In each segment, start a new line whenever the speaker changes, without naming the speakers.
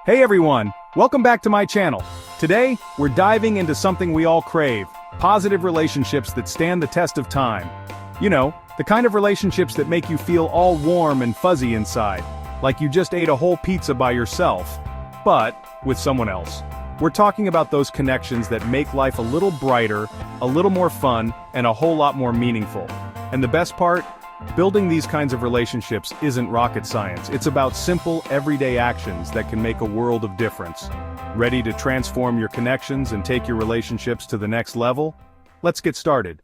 Hey everyone, welcome back to my channel. Today, we're diving into something we all crave, positive relationships that stand the test of time. You know, the kind of relationships that make you feel all warm and fuzzy inside, like you just ate a whole pizza by yourself, but with someone else. We're talking about those connections that make life a little brighter, a little more fun, and a whole lot more meaningful. And the best part? Building these kinds of relationships isn't rocket science. It's about simple, everyday actions that can make a world of difference. Ready to transform your connections and take your relationships to the next level? Let's get started.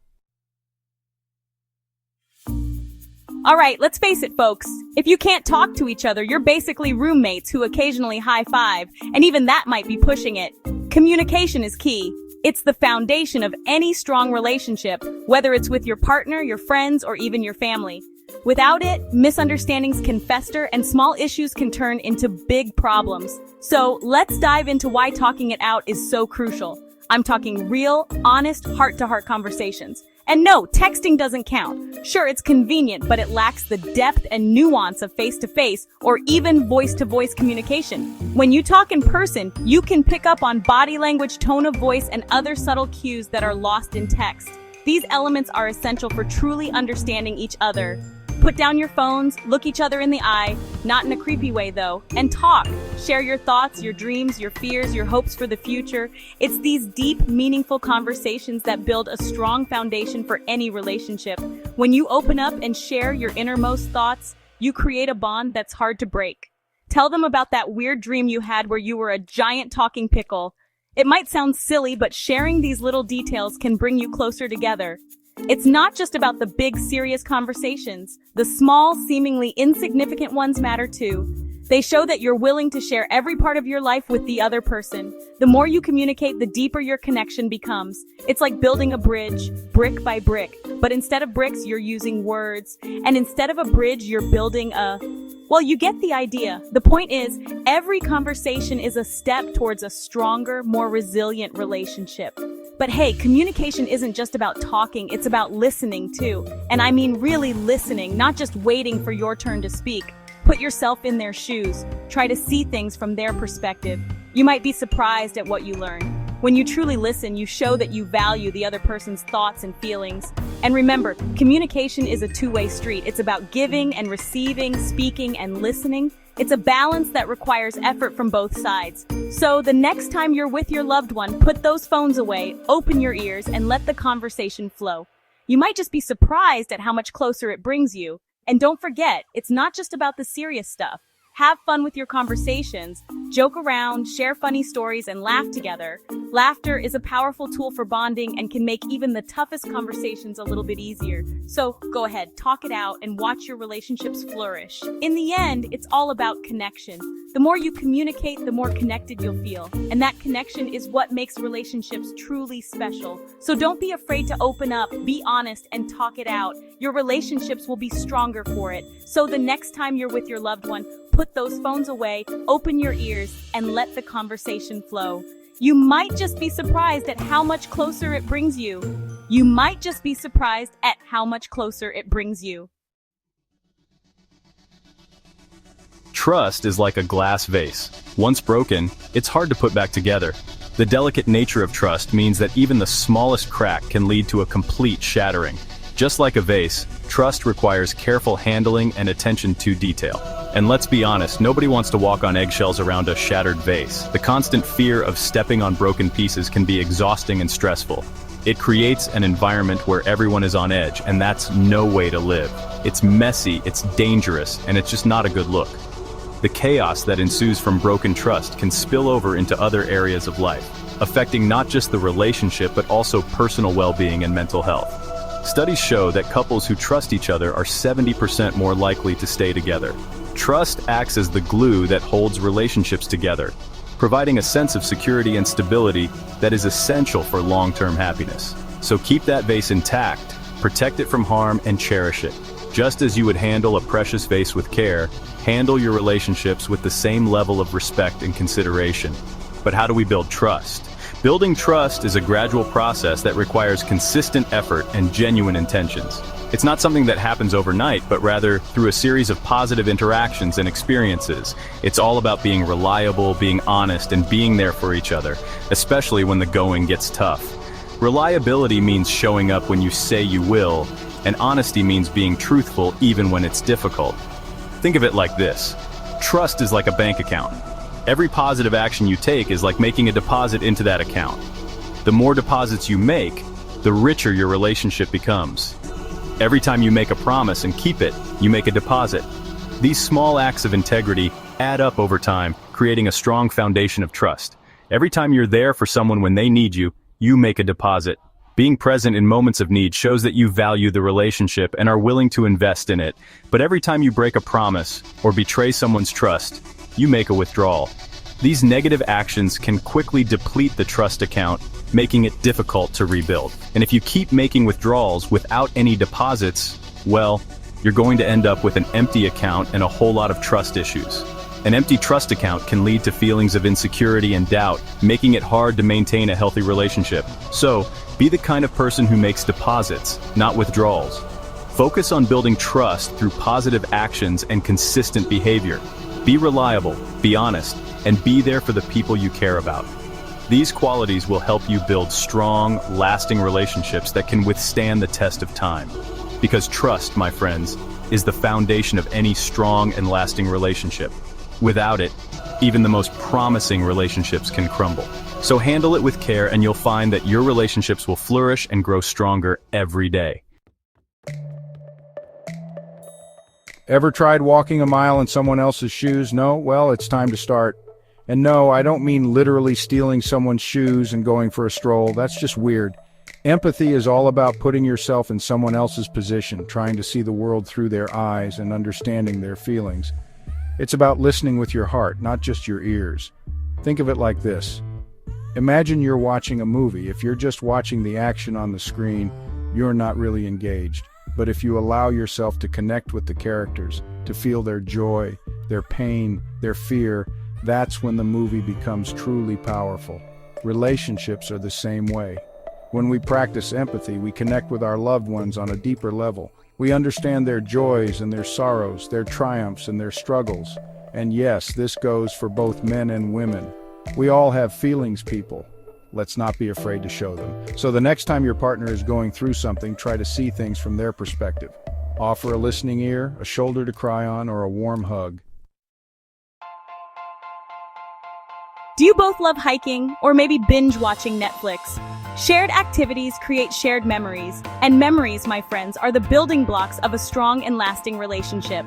All right, let's face it, folks. If you can't talk to each other, you're basically roommates who occasionally high-five, and even that might be pushing it. Communication is key. It's the foundation of any strong relationship, whether it's with your partner, your friends, or even your family. Without it, misunderstandings can fester and small issues can turn into big problems. So let's dive into why talking it out is so crucial. I'm talking real, honest, heart-to-heart conversations. And no, texting doesn't count. Sure, it's convenient, but it lacks the depth and nuance of face-to-face or even voice-to-voice communication. When you talk in person, you can pick up on body language, tone of voice, and other subtle cues that are lost in text. These elements are essential for truly understanding each other. Put down your phones, look each other in the eye, not in a creepy way though, and talk. Share your thoughts, your dreams, your fears, your hopes for the future. It's these deep, meaningful conversations that build a strong foundation for any relationship. When you open up and share your innermost thoughts, you create a bond that's hard to break. Tell them about that weird dream you had where you were a giant talking pickle. It might sound silly, but sharing these little details can bring you closer together. It's not just about the big, serious conversations. The small, seemingly insignificant ones matter too. They show that you're willing to share every part of your life with the other person. The more you communicate, the deeper your connection becomes. It's like building a bridge, brick by brick. But instead of bricks, you're using words. And instead of a bridge, you're building well, you get the idea. The point is, every conversation is a step towards a stronger, more resilient relationship. But hey, communication isn't just about talking, it's about listening too. And I mean really listening, not just waiting for your turn to speak. Put yourself in their shoes. Try to see things from their perspective. You might be surprised at what you learn. When you truly listen, you show that you value the other person's thoughts and feelings. And remember, communication is a two-way street. It's about giving and receiving, speaking and listening. It's a balance that requires effort from both sides. So the next time you're with your loved one, put those phones away, open your ears, and let the conversation flow. You might just be surprised at how much closer it brings you. And don't forget, it's not just about the serious stuff. Have fun with your conversations, joke around, share funny stories, and laugh together. Laughter is a powerful tool for bonding and can make even the toughest conversations a little bit easier. So go ahead, talk it out, and watch your relationships flourish. In the end, it's all about connection. The more you communicate, the more connected you'll feel. And that connection is what makes relationships truly special. So don't be afraid to open up, be honest, and talk it out. Your relationships will be stronger for it. So the next time you're with your loved one, put those phones away, open your ears, and let the conversation flow. You might just be surprised at how much closer it brings you. You might just be surprised at how much closer it brings you.
Trust is like a glass vase. Once broken, it's hard to put back together. The delicate nature of trust means that even the smallest crack can lead to a complete shattering. Just like a vase, trust requires careful handling and attention to detail. And let's be honest, nobody wants to walk on eggshells around a shattered vase. The constant fear of stepping on broken pieces can be exhausting and stressful. It creates an environment where everyone is on edge, and that's no way to live. It's messy, it's dangerous, and it's just not a good look. The chaos that ensues from broken trust can spill over into other areas of life, affecting not just the relationship but also personal well-being and mental health. Studies show that couples who trust each other are 70% more likely to stay together. Trust acts as the glue that holds relationships together, providing a sense of security and stability that is essential for long-term happiness. So keep that vase intact, protect it from harm, and cherish it. Just as you would handle a precious vase with care, handle your relationships with the same level of respect and consideration. But how do we build trust? Building trust is a gradual process that requires consistent effort and genuine intentions. It's not something that happens overnight, but rather through a series of positive interactions and experiences. It's all about being reliable, being honest, and being there for each other, especially when the going gets tough. Reliability means showing up when you say you will, and honesty means being truthful even when it's difficult. Think of it like this. Trust is like a bank account. Every positive action you take is like making a deposit into that account. The more deposits you make, the richer your relationship becomes. Every time you make a promise and keep it, you make a deposit. These small acts of integrity add up over time, creating a strong foundation of trust. Every time you're there for someone when they need you, you make a deposit. Being present in moments of need shows that you value the relationship and are willing to invest in it. But every time you break a promise or betray someone's trust, you make a withdrawal. These negative actions can quickly deplete the trust account, making it difficult to rebuild. And if you keep making withdrawals without any deposits, well, you're going to end up with an empty account and a whole lot of trust issues. An empty trust account can lead to feelings of insecurity and doubt, making it hard to maintain a healthy relationship. So, be the kind of person who makes deposits, not withdrawals. Focus on building trust through positive actions and consistent behavior. Be reliable, be honest, and be there for the people you care about. These qualities will help you build strong, lasting relationships that can withstand the test of time. Because trust, my friends, is the foundation of any strong and lasting relationship. Without it, even the most promising relationships can crumble. So handle it with care and you'll find that your relationships will flourish and grow stronger every day.
Ever tried walking a mile in someone else's shoes? No? Well, it's time to start. And no, I don't mean literally stealing someone's shoes and going for a stroll. That's just weird. Empathy is all about putting yourself in someone else's position, trying to see the world through their eyes and understanding their feelings. It's about listening with your heart, not just your ears. Think of it like this. Imagine you're watching a movie. If you're just watching the action on the screen, you're not really engaged. But if you allow yourself to connect with the characters, to feel their joy, their pain, their fear, that's when the movie becomes truly powerful. Relationships are the same way. When we practice empathy, we connect with our loved ones on a deeper level. We understand their joys and their sorrows, their triumphs and their struggles. And yes, this goes for both men and women. We all have feelings, people. Let's not be afraid to show them. So the next time your partner is going through something, try to see things from their perspective. Offer a listening ear, a shoulder to cry on, or a warm hug.
Do you both love hiking or maybe binge watching Netflix? Shared activities create shared memories, and memories, my friends, are the building blocks of a strong and lasting relationship.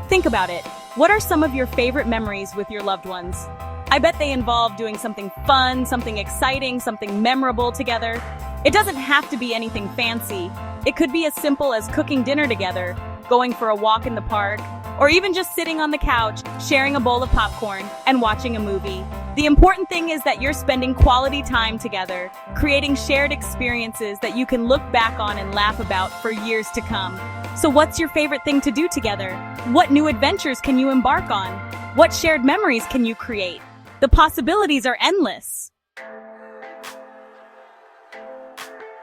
Think about it. What are some of your favorite memories with your loved ones? I bet they involve doing something fun, something exciting, something memorable together. It doesn't have to be anything fancy. It could be as simple as cooking dinner together, going for a walk in the park, or even just sitting on the couch, sharing a bowl of popcorn, and watching a movie. The important thing is that you're spending quality time together, creating shared experiences that you can look back on and laugh about for years to come. So what's your favorite thing to do together? What new adventures can you embark on? What shared memories can you create? The possibilities are endless.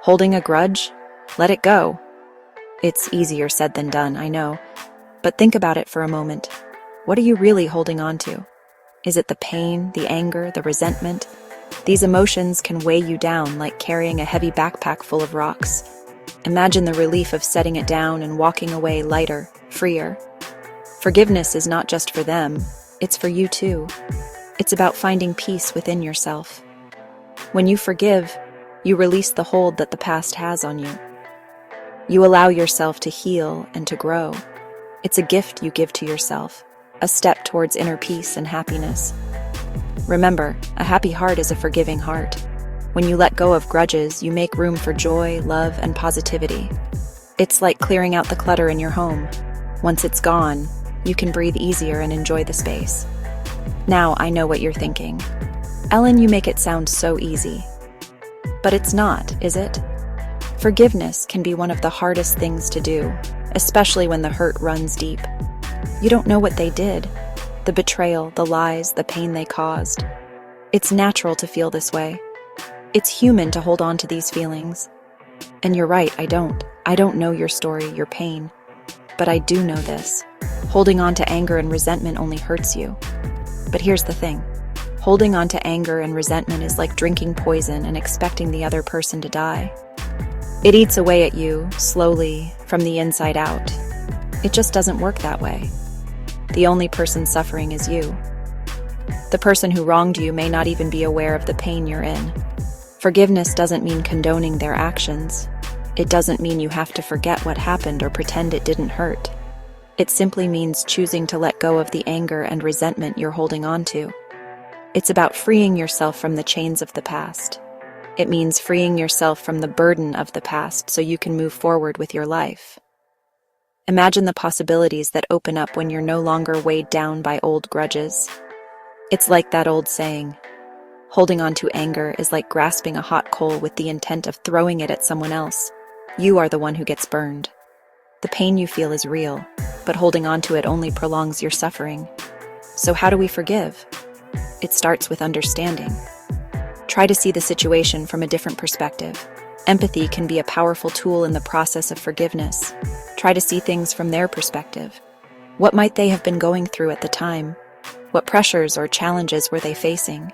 Holding a grudge? Let it go. It's easier said than done, I know. But think about it for a moment. What are you really holding on to? Is it the pain, the anger, the resentment? These emotions can weigh you down like carrying a heavy backpack full of rocks. Imagine the relief of setting it down and walking away lighter, freer. Forgiveness is not just for them, it's for you too. It's about finding peace within yourself. When you forgive, you release the hold that the past has on you. You allow yourself to heal and to grow. It's a gift you give to yourself, a step towards inner peace and happiness. Remember, a happy heart is a forgiving heart. When you let go of grudges, you make room for joy, love, and positivity. It's like clearing out the clutter in your home. Once it's gone, you can breathe easier and enjoy the space. Now I know what you're thinking. Ellen, you make it sound so easy. But it's not, is it? Forgiveness can be one of the hardest things to do, especially when the hurt runs deep. You don't know what they did, the betrayal, the lies, the pain they caused. It's natural to feel this way. It's human to hold on to these feelings. And you're right, I don't. I don't know your story, your pain. But I do know this. Holding on to anger and resentment only hurts you. But here's the thing. Holding on to anger and resentment is like drinking poison and expecting the other person to die. It eats away at you, slowly, from the inside out. It just doesn't work that way. The only person suffering is you. The person who wronged you may not even be aware of the pain you're in. Forgiveness doesn't mean condoning their actions. It doesn't mean you have to forget what happened or pretend it didn't hurt. It simply means choosing to let go of the anger and resentment you're holding on to. It's about freeing yourself from the chains of the past. It means freeing yourself from the burden of the past so you can move forward with your life. Imagine the possibilities that open up when you're no longer weighed down by old grudges. It's like that old saying, holding on to anger is like grasping a hot coal with the intent of throwing it at someone else. You are the one who gets burned. The pain you feel is real, but holding on to it only prolongs your suffering. So how do we forgive? It starts with understanding. Try to see the situation from a different perspective. Empathy can be a powerful tool in the process of forgiveness. Try to see things from their perspective. What might they have been going through at the time? What pressures or challenges were they facing?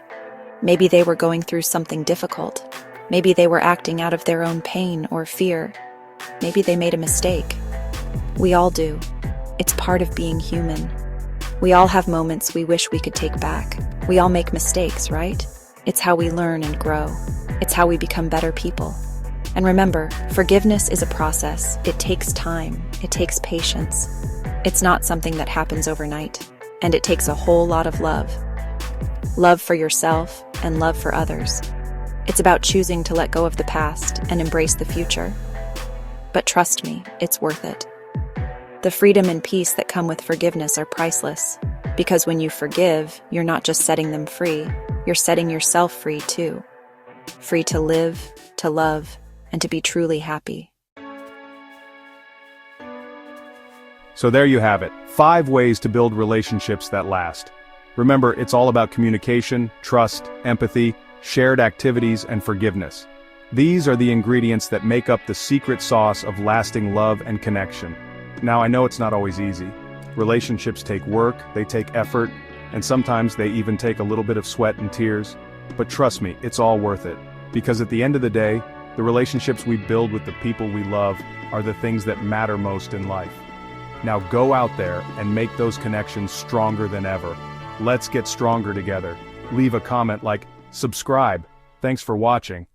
Maybe they were going through something difficult. Maybe they were acting out of their own pain or fear. Maybe they made a mistake. We all do. It's part of being human. We all have moments we wish we could take back. We all make mistakes, right? It's how we learn and grow. It's how we become better people. And remember, forgiveness is a process. It takes time. It takes patience. It's not something that happens overnight. And it takes a whole lot of love. Love for yourself and love for others. It's about choosing to let go of the past and embrace the future. But trust me, it's worth it. The freedom and peace that come with forgiveness are priceless. Because when you forgive, you're not just setting them free, you're setting yourself free too. Free to live, to love, and to be truly happy.
So there you have it, 5 ways to build relationships that last. Remember, it's all about communication, trust, empathy, shared activities, and forgiveness. These are the ingredients that make up the secret sauce of lasting love and connection. Now, I know it's not always easy. Relationships take work, they take effort, and sometimes they even take a little bit of sweat and tears. But trust me, it's all worth it. Because at the end of the day, the relationships we build with the people we love are the things that matter most in life. Now go out there and make those connections stronger than ever. Let's get stronger together. Leave a comment like, subscribe. Thanks for watching.